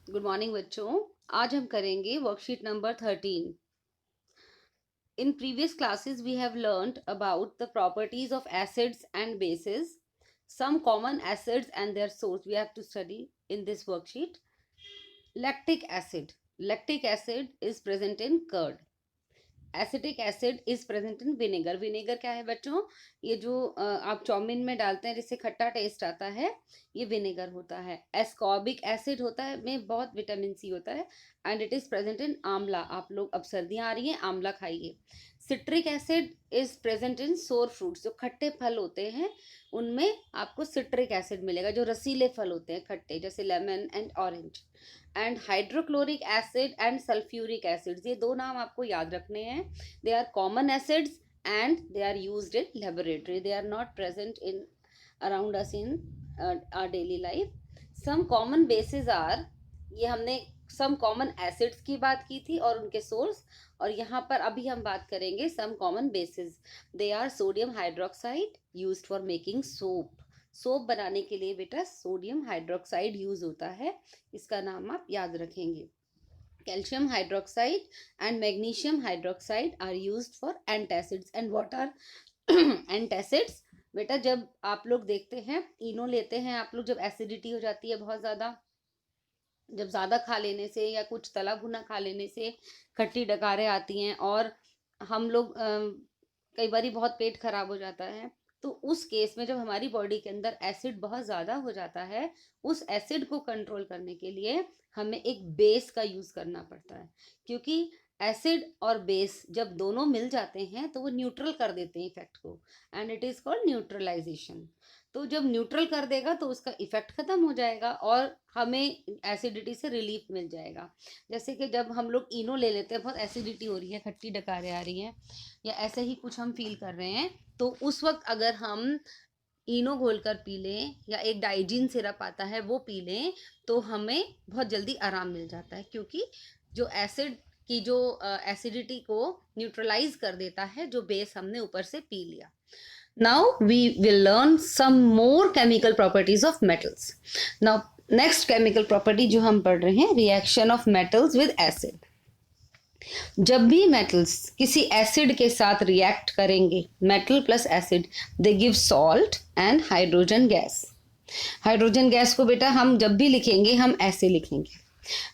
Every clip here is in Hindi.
गुड मॉर्निंग बच्चों। आज हम करेंगे worksheet number 13। In previous classes we have learned about the properties of acids and bases. Some common acids and their source we have to study in this worksheet. Lactic acid. Lactic acid is present in curd. Acetic acid is present in vinegar. Vinegar क्या है बच्चों? ये जो आप चाउमीन में डालते हैं जिससे खट्टा टेस्ट आता है, ये विनेगर होता है। एस्कॉर्बिक एसिड होता है, में बहुत विटामिन सी होता है and it is present in आंवला। आप लोग, अब सर्दियां आ रही हैं, आंवला खाइए। Citric acid is present in सोर फ्रूट्स। जो खट्टे फल होते हैं उनमें आपको सिट्रिक एसिड मिलेगा। जो रसीले फल होते हैं खट्टे, जैसे lemon and orange. And hydrochloric acid and sulphuric acids, ये दो नाम आपको याद रखने हैं। They are common acids and they are used in laboratory. They are not present in around us in our daily life. Some common bases are, ये हमने सम कॉमन एसिड्स की बात की थी और उनके सोर्स, और यहाँ पर अभी हम बात करेंगे some common bases. They are sodium hydroxide used for making soap. Soap बनाने के लिए बेटा सोडियम हाइड्रोक्साइड यूज होता है, इसका नाम आप याद रखेंगे। Calcium hydroxide and magnesium hydroxide are used for antacids. And what are antacids? बेटा जब आप लोग देखते हैं, इनो लेते हैं आप लोग, जब एसिडिटी हो जाती है बहुत ज़्यादा, जब ज़्यादा खा लेने से या कुछ तला भुना खा लेने से खट्टी डकारें आती हैं और हम लोग कई बार बहुत पेट खराब हो जाता है, तो उस केस में जब हमारी बॉडी के अंदर एसिड बहुत ज़्यादा हो जाता है, उस एसिड को कंट्रोल करने के लिए हमें एक बेस का यूज़ करना पड़ता है। क्योंकि एसिड और बेस जब दोनों मिल जाते हैं तो वो न्यूट्रल कर देते हैं इफेक्ट को, and it is called neutralisation. तो जब न्यूट्रल कर देगा तो उसका इफेक्ट खत्म हो जाएगा और हमें एसिडिटी से रिलीफ मिल जाएगा। जैसे कि जब हम लोग इनो ले लेते हैं, बहुत एसिडिटी हो रही है, खट्टी डकारें आ रही हैं या ऐसे ही कुछ हम फील कर रहे हैं, तो उस वक्त अगर हम इनो घोलकर पी लें या एक डाइजीन सिरप आता है वो पी लें, तो हमें बहुत जल्दी आराम मिल जाता है। क्योंकि जो एसिड की जो एसिडिटी को न्यूट्रलाइज कर देता है जो बेस हमने ऊपर से पी लिया। Now we will learn some more chemical properties of metals. Now next chemical property जो हम पढ़ रहे हैं, reaction of metals with acid. जब भी मेटल्स किसी एसिड के साथ रिएक्ट करेंगे, metal plus acid, they give salt and hydrogen gas. Hydrogen gas को बेटा हम जब भी लिखेंगे हम ऐसे लिखेंगे,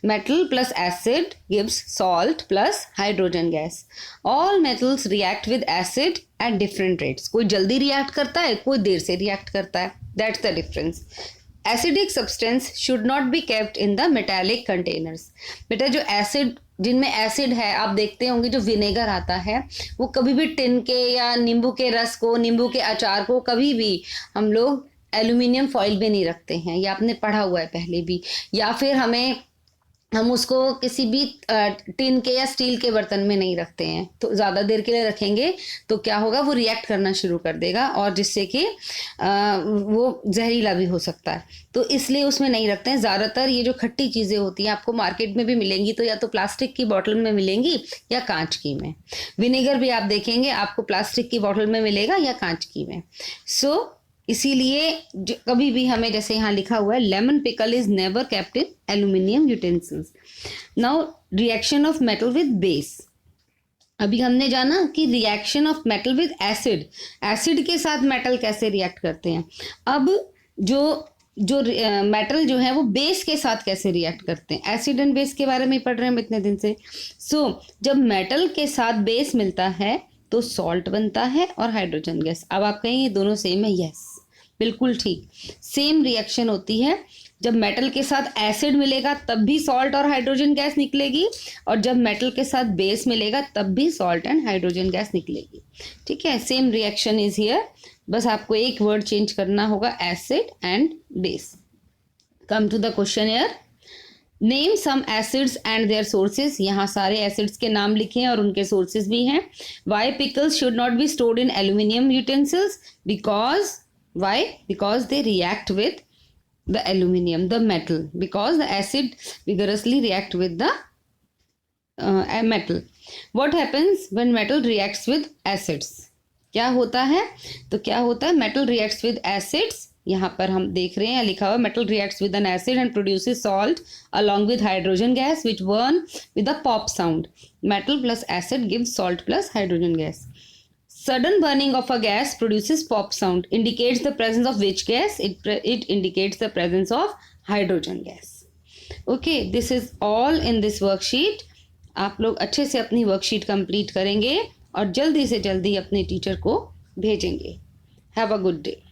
metal plus acid gives salt plus hydrogen gas. All metals react with acid at different rates. कोई जल्दी रिएक्ट करता है, कोई देर से रिएक्ट करता है। That's the difference. Acidic substance should not be kept in the metallic containers. बेटा जो एसिड, जिनमें एसिड है, आप देखते होंगे जो विनेगर आता है वो कभी भी टिन के या नींबू के रस को, नींबू के अचार को कभी भी हम लोग एल्यूमिनियम फॉइल में नहीं रखते हैं, या आपने पढ़ा हुआ है पहले भी। या फिर हम उसको किसी भी टिन के या स्टील के बर्तन में नहीं रखते हैं, तो ज़्यादा देर के लिए रखेंगे तो क्या होगा, वो रिएक्ट करना शुरू कर देगा और जिससे कि वो जहरीला भी हो सकता है। तो इसलिए उसमें नहीं रखते हैं। ज़्यादातर ये जो खट्टी चीज़ें होती हैं आपको मार्केट में भी मिलेंगी, तो या तो प्लास्टिक की बॉटल में मिलेंगी या कांच की में। विनेगर भी आप देखेंगे आपको प्लास्टिक की बॉटल में मिलेगा या कांच की में। इसीलिए कभी भी हमें, जैसे यहाँ लिखा हुआ है, lemon pickle is never kept in aluminium utensils. Now reaction of metal with base. अभी हमने जाना कि reaction of metal with acid, acid के साथ मेटल कैसे रिएक्ट करते हैं। अब जो जो मेटल जो है वो बेस के साथ कैसे रिएक्ट करते हैं, एसिड एंड बेस के बारे में पढ़ रहे हैं हम इतने दिन से। जब मेटल के साथ बेस मिलता है तो सॉल्ट बनता है और हाइड्रोजन गैस। अब आप कहेंगे दोनों सेम है, यस बिल्कुल ठीक, सेम रिएक्शन होती है। जब मेटल के साथ एसिड मिलेगा तब भी सॉल्ट और हाइड्रोजन गैस निकलेगी, और जब मेटल के साथ बेस मिलेगा तब भी सॉल्ट एंड हाइड्रोजन गैस निकलेगी। ठीक है, सेम रिएक्शन इज हियर, बस आपको एक वर्ड चेंज करना होगा, acid and base. Come to the question here, name some acids and their sources. यहाँ सारे एसिड्स के नाम लिखे हैं और उनके सोर्सेज भी हैं। Why pickles should not be stored in aluminium utensils? Because why? Because they react with the aluminum, the metal, because the acid vigorously react with the metal. What happens when metal reacts with acids? क्या होता है? तो क्या होता है, metal reacts with acids, यहाँ पर हम देख रहे हैं लिखा हुआ metal reacts with N acid and produces salt along with hydrogen gas which burn with a pop sound. Metal plus acid gives salt plus hydrogen gas. Sudden burning of a gas produces pop sound. Indicates the presence of which gas? It indicates the presence of hydrogen gas. Okay, this is all in this worksheet. आप लोग अच्छे से अपनी वर्कशीट कंप्लीट करेंगे और जल्दी से जल्दी अपने टीचर को भेजेंगे. Have a good day.